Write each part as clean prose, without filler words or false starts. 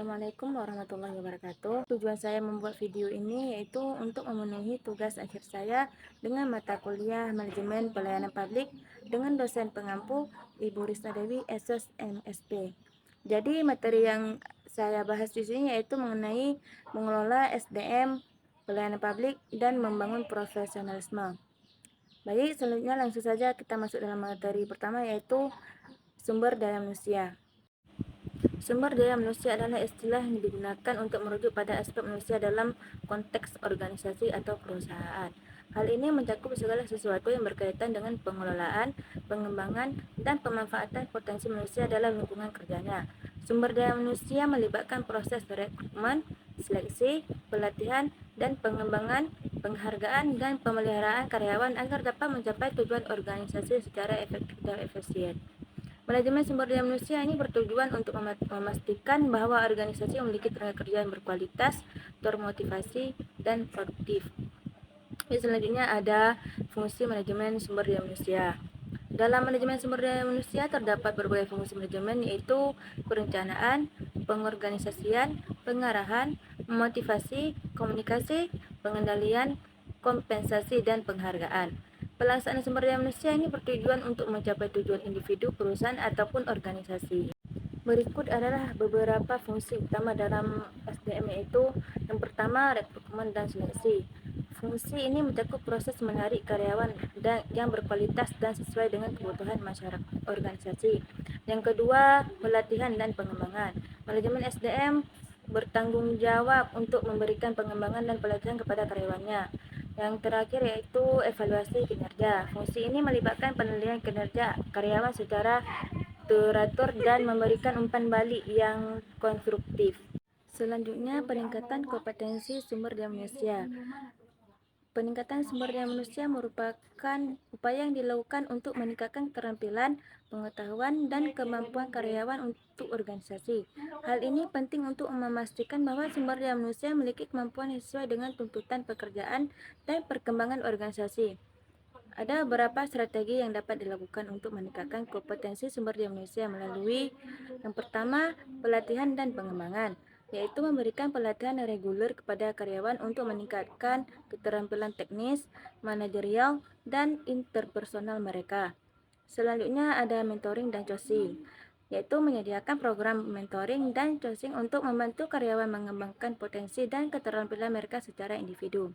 Assalamualaikum warahmatullahi wabarakatuh. Tujuan saya membuat video ini yaitu untuk memenuhi tugas akhir saya dengan mata kuliah Manajemen Pelayanan Publik dengan dosen pengampu Ibu Risna Dewi SOS MSP. Jadi materi yang saya bahas di sini yaitu mengenai mengelola SDM pelayanan publik dan membangun profesionalisme. Baik, selanjutnya langsung saja kita masuk dalam materi pertama yaitu sumber daya manusia. Sumber daya manusia adalah istilah yang digunakan untuk merujuk pada aspek manusia dalam konteks organisasi atau perusahaan. Hal ini mencakup segala sesuatu yang berkaitan dengan pengelolaan, pengembangan, dan pemanfaatan potensi manusia dalam lingkungan kerjanya. Sumber daya manusia melibatkan proses rekrutmen, seleksi, pelatihan, dan pengembangan, penghargaan, dan pemeliharaan karyawan agar dapat mencapai tujuan organisasi secara efektif dan efisien. Manajemen sumber daya manusia ini bertujuan untuk memastikan bahwa organisasi memiliki tenaga kerja yang berkualitas, termotivasi, dan produktif. Selanjutnya ada fungsi manajemen sumber daya manusia. Dalam manajemen sumber daya manusia terdapat berbagai fungsi manajemen yaitu perencanaan, pengorganisasian, pengarahan, motivasi, komunikasi, pengendalian, kompensasi, dan penghargaan. Pelaksanaan sumber daya manusia ini bertujuan untuk mencapai tujuan individu, perusahaan, ataupun organisasi. Berikut adalah beberapa fungsi utama dalam SDM yaitu yang pertama rekrutmen dan seleksi. Fungsi ini mencakup proses menarik karyawan yang berkualitas dan sesuai dengan kebutuhan masyarakat organisasi. Yang kedua, pelatihan dan pengembangan. Manajemen SDM bertanggung jawab untuk memberikan pengembangan dan pelatihan kepada karyawannya. Yang terakhir yaitu evaluasi kinerja. Fungsi ini melibatkan penilaian kinerja karyawan secara teratur dan memberikan umpan balik yang konstruktif. Selanjutnya, peningkatan kompetensi sumber daya manusia. Peningkatan sumber daya manusia merupakan upaya yang dilakukan untuk meningkatkan keterampilan, pengetahuan, dan kemampuan karyawan untuk organisasi. Hal ini penting untuk memastikan bahwa sumber daya manusia memiliki kemampuan yang sesuai dengan tuntutan pekerjaan dan perkembangan organisasi. Ada beberapa strategi yang dapat dilakukan untuk meningkatkan kompetensi sumber daya manusia melalui yang pertama, pelatihan dan pengembangan, yaitu memberikan pelatihan reguler kepada karyawan untuk meningkatkan keterampilan teknis, manajerial, dan interpersonal mereka. Selanjutnya ada mentoring dan coaching, yaitu menyediakan program mentoring dan coaching untuk membantu karyawan mengembangkan potensi dan keterampilan mereka secara individu.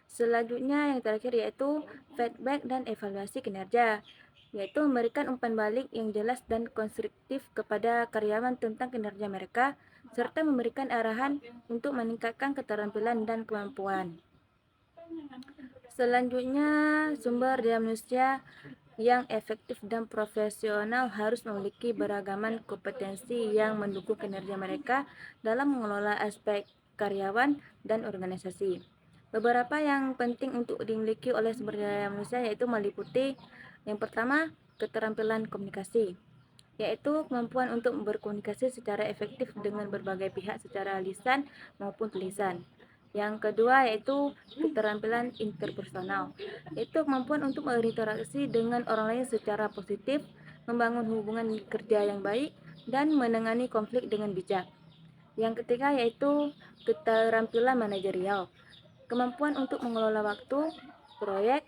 Selanjutnya yang terakhir yaitu feedback dan evaluasi kinerja, yaitu memberikan umpan balik yang jelas dan konstruktif kepada karyawan tentang kinerja mereka, serta memberikan arahan untuk meningkatkan keterampilan dan kemampuan. Selanjutnya, sumber daya manusia yang efektif dan profesional harus memiliki beragaman kompetensi yang mendukung kinerja mereka dalam mengelola aspek karyawan dan organisasi. Beberapa yang penting untuk dimiliki oleh sumber daya manusia yaitu meliputi yang pertama, keterampilan komunikasi, yaitu kemampuan untuk berkomunikasi secara efektif dengan berbagai pihak secara lisan maupun tulisan. Yang kedua yaitu keterampilan interpersonal, yaitu kemampuan untuk berinteraksi dengan orang lain secara positif, membangun hubungan kerja yang baik, dan menangani konflik dengan bijak. Yang ketiga yaitu keterampilan manajerial, kemampuan untuk mengelola waktu, proyek,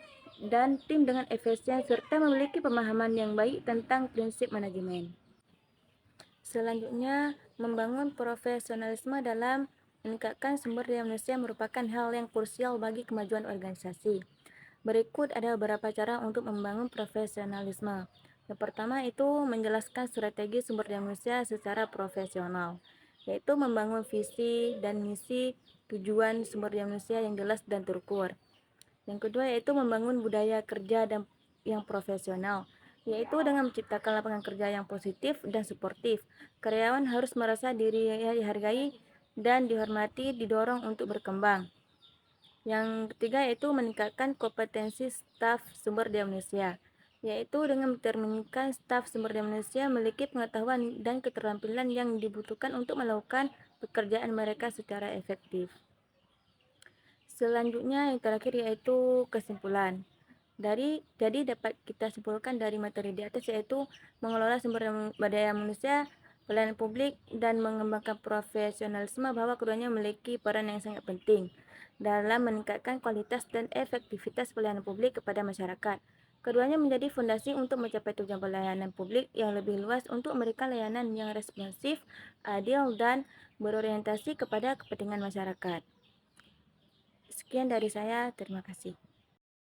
dan tim dengan efisien serta memiliki pemahaman yang baik tentang prinsip manajemen. Selanjutnya, membangun profesionalisme dalam meningkatkan sumber daya manusia merupakan hal yang krusial bagi kemajuan organisasi. Berikut ada beberapa cara untuk membangun profesionalisme. Yang pertama itu menjelaskan strategi sumber daya manusia secara profesional, yaitu membangun visi dan misi tujuan sumber daya manusia yang jelas dan terukur. Yang kedua yaitu membangun budaya kerja yang profesional, yaitu dengan menciptakan lapangan kerja yang positif dan suportif. Karyawan harus merasa dirinya dihargai dan dihormati, didorong untuk berkembang. Yang ketiga yaitu meningkatkan kompetensi staf sumber daya manusia, yaitu dengan mencerminkan staf sumber daya manusia memiliki pengetahuan dan keterampilan yang dibutuhkan untuk melakukan pekerjaan mereka secara efektif. Selanjutnya yang terakhir yaitu kesimpulan. Jadi dapat kita simpulkan dari materi di atas yaitu mengelola sumber daya manusia pelayanan publik dan mengembangkan profesionalisme, bahwa keduanya memiliki peran yang sangat penting dalam meningkatkan kualitas dan efektivitas pelayanan publik kepada masyarakat. Keduanya menjadi fondasi untuk mencapai tujuan pelayanan publik yang lebih luas untuk memberikan layanan yang responsif, adil, dan berorientasi kepada kepentingan masyarakat. Sekian dari saya, terima kasih.